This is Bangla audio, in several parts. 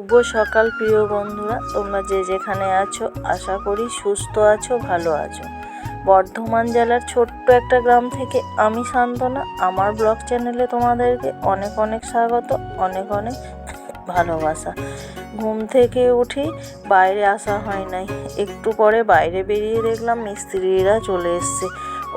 শুভ সকাল প্রিয় বন্ধুরা, তোমরা যে যেখানে আছো আশা করি সুস্থ আছো, ভালো আছো। বর্ধমান জেলার ছোট্ট একটা গ্রাম থেকে আমি সান্তনা, আমার ব্লগ চ্যানেলে তোমাদেরকে অনেক অনেক স্বাগত, অনেক অনেক ভালোবাসা। ঘুম থেকে উঠি বাইরে আসা হয় নাই, একটু পরে বাইরে বেরিয়ে দেখলাম মিস্ত্রিরা চলে এসছে।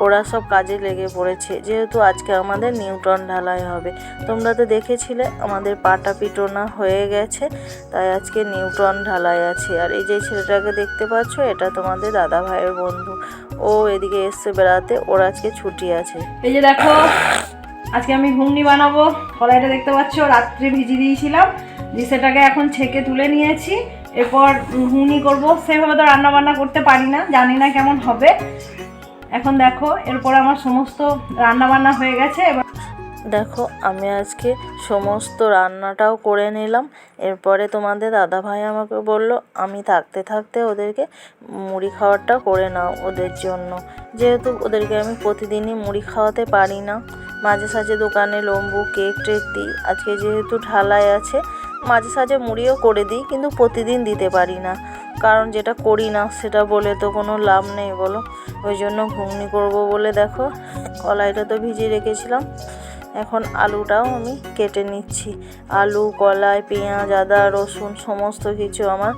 ওরা সব কাজে লেগে পড়েছে, যেহেতু আজকে আমাদের নিউটন ঢালাই হবে। তোমরা তো দেখেছিলে আমাদের পাটা পিটোনা হয়ে গেছে, তাই আজকে নিউটন ঢালাই আছে। আর এই যে ছেলেটাকে দেখতে পাচ্ছ, এটা তোমাদের দাদা ভাইয়ের বন্ধু, ও এদিকে এসছে বেড়াতে, ওর আজকে ছুটি আছে। এই যে দেখো, আজকে আমি ঘুগনি বানাবো। কড়াইটা দেখতে পাচ্ছ, রাত্রে ভিজিয়ে দিয়েছিলাম, দিয়ে সেটাকে এখন ছেঁকে তুলে নিয়েছি। এরপর ঘুগনি করবো। সেভাবে তো রান্না বান্না করতে পারি না, জানি না কেমন হবে। এখন দেখো, এরপর আমার সমস্ত রান্না বান্না হয়ে গেছে। এবার দেখো, আমি আজকে সমস্ত রান্নাটাও করে নিলাম। এরপরে তোমাদের দাদা ভাই আমাকে বললো আমি থাকতে থাকতে ওদেরকে মুড়ি খাওয়ারটা করে নাও ওদের জন্য, যেহেতু ওদেরকে আমি প্রতিদিনই মুড়ি খাওয়াতে পারি না। মাঝে সাঝে দোকানে লম্বু কেক টেক দিই, আজকে যেহেতু ঢালাই আছে মাঝে সাঝে মুড়িও করে দিই, কিন্তু প্রতিদিন দিতে পারি না, কারণ যেটা করি না সেটা বলে তো কোনো লাভ নেই বলো। ওই জন্য ঘুগনি করবো বলে দেখো কলাইটা তো ভিজিয়ে রেখেছিলাম, এখন আলুটাও আমি কেটে নিচ্ছি। আলু, কলাই, পেঁয়াজ, আদা, রসুন সমস্ত কিছু আমার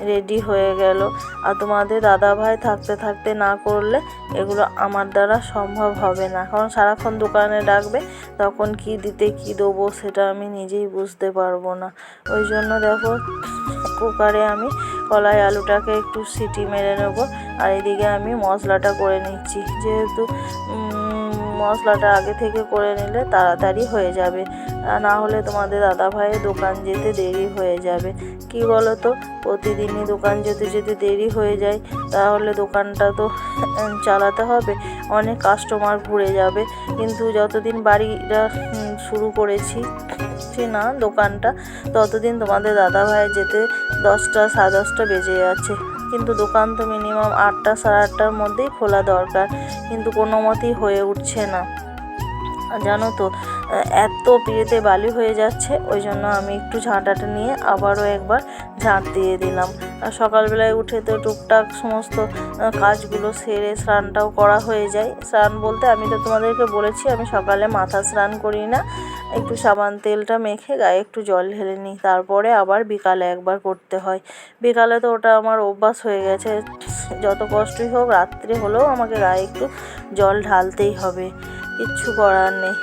রেডি হয়ে গেল। আর তোমাদের দাদা ভাই থাকতে থাকতে না করলে এগুলো আমার দ্বারা সম্ভব হবে না, কারণ সারাক্ষণ দোকানে ডাকবে, তখন কি দিতে কি দেবো সেটা আমি নিজেই বুঝতে পারবো না। ওই জন্য দেখো কুকারে আমি কলাই আলুটাকে একটু সিটি মেরে নেবো, আর এদিকে আমি মশলাটা করে নিচ্ছি, যেহেতু মশলাটা আগে থেকে করে নিলে তাড়াতাড়ি হয়ে যাবে, না হলে তোমাদের দাদা ভাইয়ের দোকান যেতে দেরি হয়ে যাবে। কি বলো তো, প্রতিদিনই দোকান যেতে যেতে দেরি হয়ে যায়, তাহলে দোকানটা তো চালাতে হবে, অনেক কাস্টমার ঘুরে যাবে। কিন্তু যতদিন বাড়িটা শুরু করেছি না দোকানটা, ততদিন তোমাদের দাদা ভাই যেতে 10টা সাড়ে 10টা বেজে যাচ্ছে, কিন্তু দোকান তো মিনিমাম 8টা সাড়ে 8টার মধ্যেই খোলা দরকার, কিন্তু কোনো মতেই হয়ে উঠছে না। জানো তো, এত পিড়েতে বালি হয়ে যাচ্ছে, ওই জন্য আমি একটু ঝাঁটাটা নিয়ে আবারও একবার ঝাঁট দিয়ে দিলাম। আর সকালবেলায় উঠে তো টুকটাক সমস্ত কাজগুলো সেরে স্নানটাও করা হয়ে যায়। স্নান বলতে আমি তো তোমাদেরকে বলেছি আমি সকালে মাথা স্নান করি না, একটু সাবান তেলটা মেখে গায়ে একটু জল ঢেলে নিই, তারপরে আবার বিকালে একবার করতে হয়। বিকালে তো ওটা আমার অভ্যাস হয়ে গেছে, যত কষ্টই হোক রাত্রে হলেও আমাকে গায়ে একটু জল ঢালতেই হবে, কিচ্ছু করার নেই।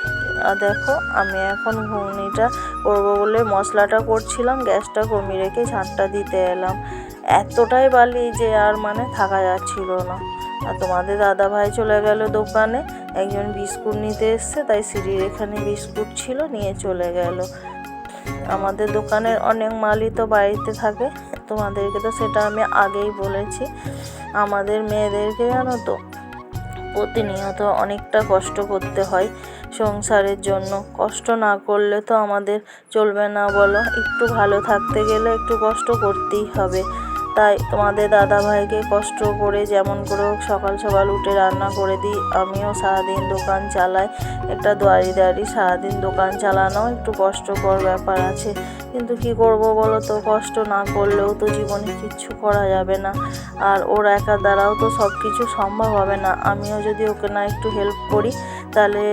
আর দেখো, আমি এখন ঘুগনিটা করবো বলে মশলাটা করছিলাম, গ্যাসটা কমিয়ে রেখে ঝাঁটটা দিতে এলাম। এতটাই বালি যে আর থাকা যাচ্ছিল না। আর তোমাদের দাদা ভাই চলে গেল দোকানে, একজন বিস্কুট নিতে এসছে, তাই সিঁড়ির এখানে বিস্কুট ছিল, নিয়ে চলে গেল। আমাদের দোকানের অনেক মালই তো বাড়িতে থাকে, তোমাদেরকে তো সেটা আমি আগেই বলেছি। আমাদের মেয়েদেরকে জানো তো প্রতিনিয়ত অনেকটা কষ্ট করতে হয় সংসারের জন্য, কষ্ট না করলে তো আমাদের চলবে না বলো। একটু ভালো থাকতে গেলে একটু কষ্ট করতেই হবে, তাই তোমাদের দাদা ভাইকে কষ্ট করে যেমন করে হোক সকাল সকাল উঠে রান্না করে দিই। আমিও সারাদিন দোকান চালাই, একটা দাঁড়িয়ে সারাদিন দোকান চালানো একটু কষ্টকর ব্যাপার আছে, কিন্তু কি করব বলো তো, কষ্ট না করলেও তো জীবনে কিচ্ছু করা যাবে না, আর ওর একা দ্বারাও তো সব কিছু সম্ভব হবে না। আমিও যদি ওকে না একটু হেল্প করি তাহলে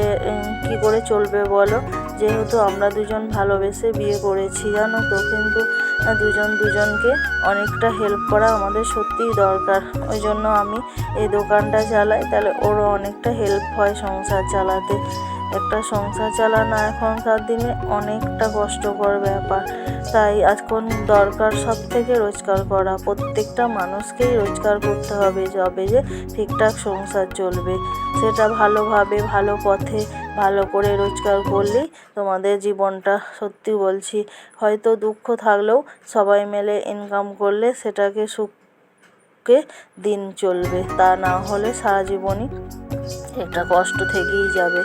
কি করে চলবে বলো। যেহেতু আমরা দুজন ভালোবেসে বিয়ে করেছি জানো তো, কিন্তু দুজন দুজনকে অনেকটা হেল্প করা আমাদের সত্যিই দরকার। ওই জন্য আমি এই দোকানটা চালাই, তাহলে ওরও অনেকটা হেল্প হয় সংসার চালাতে। একটা সংসার চালানো এখনকার দিনে অনেকটা কষ্টকর ব্যাপার, তাই এখন দরকার সব থেকে রোজগার করা। প্রত্যেকটা মানুষকেই রোজগার করতে হবে, যবে যে ঠিকঠাক সংসার চলবে, সেটা ভালোভাবে ভালো পথে ভালো করে রোজগার করলেই তোমাদের জীবনটা, সত্যি বলছি, হয়তো দুঃখ থাকলেও সবাই মিলে ইনকাম করলে সেটাকে সুখে দিন চলবে, তা না হলে সারা জীবনই একটা কষ্ট থেকেই যাবে।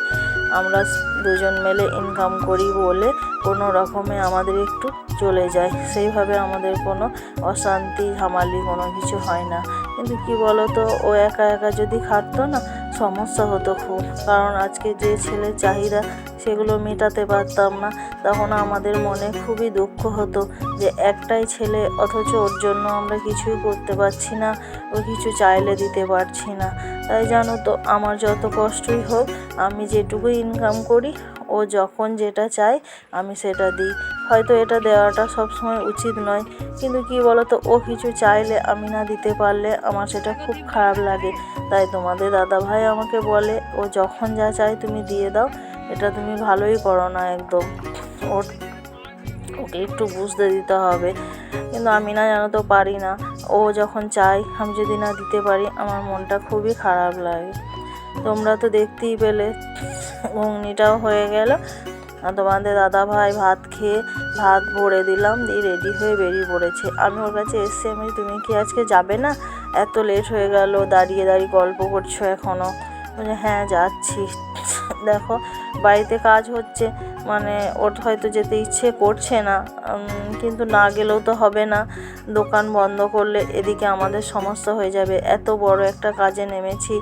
আমরা দুজন মিলে ইনকাম করি বলে কোনো রকমে আমাদের একটু চলে যায়, সেইভাবে আমাদের কোনো অশান্তি ঝামেলা কোনো কিছু হয় না। কিন্তু কি বলো তো, ও একা একা যদি খাটতো না সমস্যা হতো খুব, কারণ আজকে যে ছেলের চাহিদা সেগুলো মেটাতে পারতাম না। তখন আমাদের মনে খুবই দুঃখ হতো যে একটাই ছেলে, অথচ ওর জন্য আমরা কিছুই করতে পারছি না, ও কিছু চাইলে দিতে পারছি না। তাই জানো তো, আমার যত কষ্টই হোক, আমি যেটুকু ইনকাম করি, ও যখন যেটা চায় আমি সেটা দিই। হয়তো এটা দেওয়াটা সবসময় উচিত নয়, কিন্তু কি বলো তো, ও কিছু চাইলে আমি না দিতে পারলে আমার সেটা খুব খারাপ লাগে। তাই তোমাদের দাদাভাই আমাকে বলে, ও যখন যা চায় তুমি দিয়ে দাও, এটা তুমি ভালোই করো না একদম, ওকে একটু বুঝতে দিতে হবে। কিন্তু আমি না, জানো তো, পারি না। ও যখন চাই, আমি যদি না দিতে পারি আমার মনটা খুবই খারাপ লাগে। তোমরা তো দেখতেই পেলে, ঘুগনিটাও হয়ে গেল। আর তোমাদের দাদাভাই ভাত খেয়ে ভাত ভরে দিলাম, দিয়ে রেডি হয়ে বেরিয়ে পড়েছে। আমি ওর কাছে এসছি, আমি, তুমি কি আজকে যাবে না? এত লেট হয়ে গেল, দাঁড়িয়ে দাঁড়িয়ে গল্প করছো এখনও। বলে হ্যাঁ যাচ্ছি। দেখো, বাড়িতে কাজ হচ্ছে, মানে ওর হয়তো যেতে ইচ্ছে করছে না, কিন্তু না গেলেও তো হবে না। দোকান বন্ধ করলে এদিকে আমাদের সমস্যা হয়ে যাবে। এত বড় একটা কাজে নেমেছি,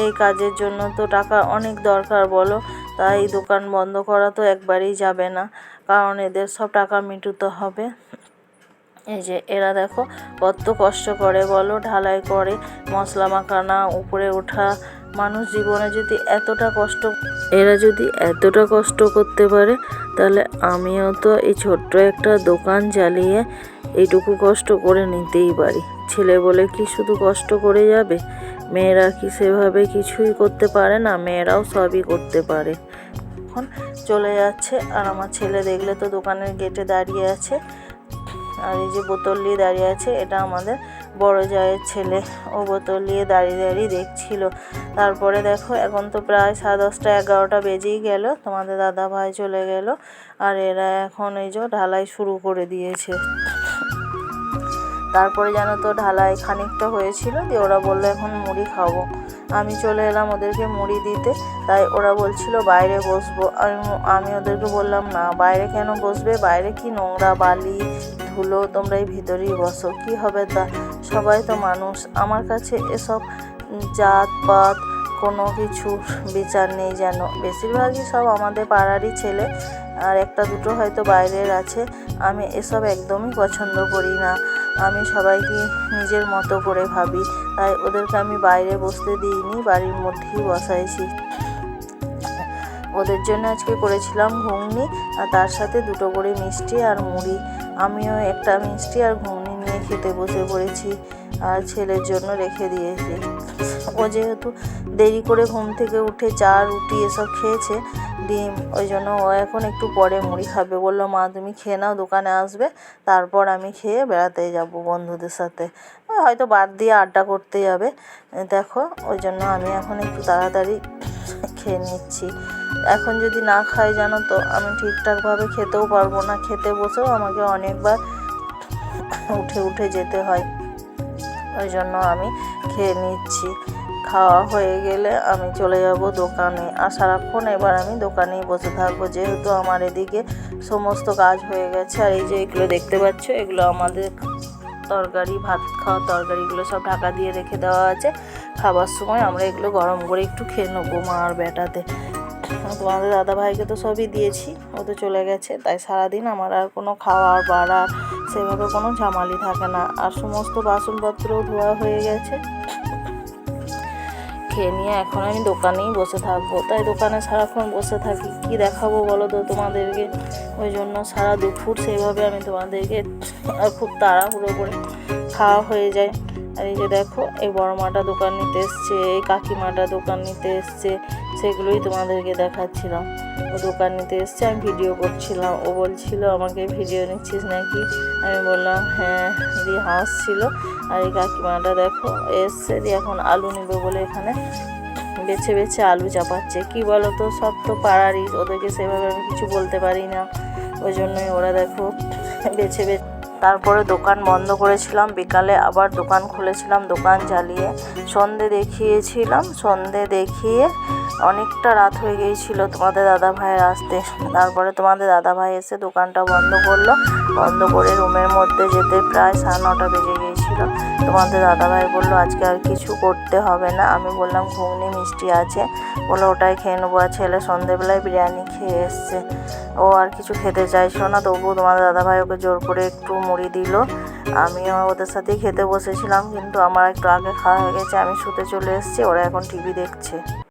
এই কাজের জন্য তো টাকা অনেক দরকার, বলো। তাই দোকান বন্ধ করা তো একবারেই যাবে না, কারণ এদের সব টাকা মিটাতে হবে। এই যে এরা দেখো কত কষ্ট করে, বলো, ঢালাই করে, মশলা মাখানা, উপরে ওঠা। মানুষ জীবনে যদি এরা যদি এতটা কষ্ট করতে পারে, তাহলে আমিও তো এই ছোট্ট একটা দোকান চালিয়ে এইটুকু কষ্ট করে নিতেই পারি। ছেলে বলে কি শুধু কষ্ট করে যাবে? মেয়েরা কি সেভাবে কিছুই করতে পারে না? মেয়েরাও সবই করতে পারে। এখন চলে যাচ্ছে, আর আমার ছেলে দেখলে তো দোকানের গেটে দাঁড়িয়ে আছে, আর এই যে বোতল নিয়ে দাঁড়িয়ে আছে, এটা আমাদের বড় জায়ের ছেলে। ও বোতল নিয়ে দাঁড়িয়ে দাঁড়িয়ে দেখছিল। তারপরে দেখো, এখন তো প্রায় 10:30 11টা বেজেই গেল, তোমাদের দাদাভাই চলে গেল, আর এরা এখন এই যে ঢালাই শুরু করে দিয়েছে। তারপরে জানো তো, ঢালাই খানিকটা হয়েছিল, দিয়ে ওরা বললো এখন মুড়ি খাবো। আমি চলে এলাম ওদেরকে মুড়ি দিতে। তাই ওরা বলছিল বাইরে বসবো। আমি ওদেরকে বললাম না, বাইরে কেন বসবে? বাইরে কি নোংরা, বালি, ধুলো, তোমরা এই ভিতরেই বসো, কি হবে তা? সবাই তো মানুষ। আমার কাছে এসব জাতপাত কোনো কিছু বিচার নেই যেন। বেশিরভাগই সব আমাদের পাড়ারই ছেলে, আর একটা দুটো হয়তো বাইরের আছে। আমি এসব একদমই পছন্দ করি না। আমি সবাইকে নিজের মতো করে ভাবি, তাই ওদেরকে আমি বাইরে বসতে দিইনি, বাড়ির মধ্যেই বসাইছি। ওদের জন্য আজকে করেছিলাম ঘুগনি, আর তার সাথে 2টো করে মিষ্টি আর মুড়ি। আমিও একটা মিষ্টি আর ঘুগনি নিয়ে খেতে বসে পড়েছি, আর ছেলের জন্য রেখে দিয়েছি। ও যেহেতু দেরি করে ঘুম থেকে উঠে চা রুটি এসব খেয়েছে, ডিম, ওই জন্য ও এখন একটু পরে মুড়ি খাবে। বললো মা তুমি খেয়ে নাও, দোকানে আসবে, তারপর আমি খেয়ে বেড়াতে যাব বন্ধুদের সাথে, হয়তো বার দিয়ে আড্ডা করতে যাবে। দেখো, ওই জন্য আমি এখন একটু তাড়াতাড়ি খেয়ে নিচ্ছি। এখন যদি না খাই, জানো তো, আমি ঠিকঠাকভাবে খেতেও পারবো না। খেতে বসেও আমাকে অনেকবার উঠে উঠে যেতে হয়, ওই জন্য আমি খেয়ে নিচ্ছি। খাওয়া হয়ে গেলে আমি চলে যাব দোকানে, আর সারাক্ষণ এবার আমি দোকানেই বসে থাকবো, যেহেতু আমার এদিকে সমস্ত কাজ হয়ে গেছে। আর এই যে এগুলো দেখতে পাচ্ছ, এগুলো আমাদের তরকারি, ভাত খাওয়া তরকারিগুলো সব ঢাকা দিয়ে রেখে দেওয়া আছে। খাবার সময় আমরা এগুলো গরম করে একটু খেয়ে নেবো মা আর বেটাতে। তোমাদের দাদাভাইকে তো সবই দিয়েছি, ও তো চলে গেছে। তাই সারাদিন আমার আর কোনো খাওয়ার বাড়ার সেভাবে কোনো ঝামেলা থাকে না। আর সমস্ত বাসনপত্রও ধোয়া হয়ে গেছে। খেয়ে নিয়ে এখন আমি দোকানেই বসে থাকবো। তাই দোকানে সারাক্ষণ বসে থাকি, কি দেখাবো বলো তো তোমাদেরকে? ওই জন্য সারা দুপুর সেইভাবে আমি তোমাদেরকে, আর খুব তাড়াহুড়ো করে খাওয়া হয়ে যায়। আর এই যে দেখো, এই বড় মাটা দোকান নিতে এসছে, এই কাকিমাটা দোকান নিতে এসছে, সেগুলোই তোমাদেরকে দেখাচ্ছিলাম। ও দোকান নিতে এসছে, আমি ভিডিও করছিলাম। ও বলছিল আমাকে ভিডিও নিচ্ছিস নাকি? আমি বললাম হ্যাঁ, দিয়ে হাসছিল। আর এই কাকিমাটা দেখো এসছে, দিয়ে এখন আলু নেবে বলে এখানে বেছে বেছে আলু চাপাচ্ছে। কি বলো তো, সব তো পাড়ারই, ওদেরকে সেভাবে আমি কিছু বলতে পারি না। ওই জন্যই ওরা দেখো বেছে বেছে। তারপরে দোকান বন্ধ করেছিলাম, বিকালে আবার দোকান খুলেছিলাম, দোকান চালিয়ে সন্ধে দেখিয়েছিলাম। সন্ধে দেখিয়ে অনেকটা রাত হয়ে গিয়েছিল তোমাদের দাদাভাইয়ের আসতে। তারপরে তোমাদের দাদাভাই এসে দোকানটা বন্ধ করলো। বন্ধ করে রুমের মধ্যে যেতে প্রায় 9:30 বেজে গিয়েছিল। তোমাদের দাদাভাই বললো আজকে আর কিছু করতে হবে না। আমি বললাম ঘুগনি মিষ্টি আছে, বললো ওটাই খেয়ে নেবো। আর ছেলে সন্ধেবেলায় বিরিয়ানি খেয়ে এসছে, ও আর কিছু খেতে চাইছিল না, তবুও তোমাদের দাদাভাই ওকে জোর করে একটু মুড়ি দিল। আমিও ওদের সাথেই খেতে বসেছিলাম, কিন্তু আমার একটু আগে খাওয়া হয়ে গেছে, আমি শুতে চলে এসেছি। ওরা এখন টিভি দেখছে।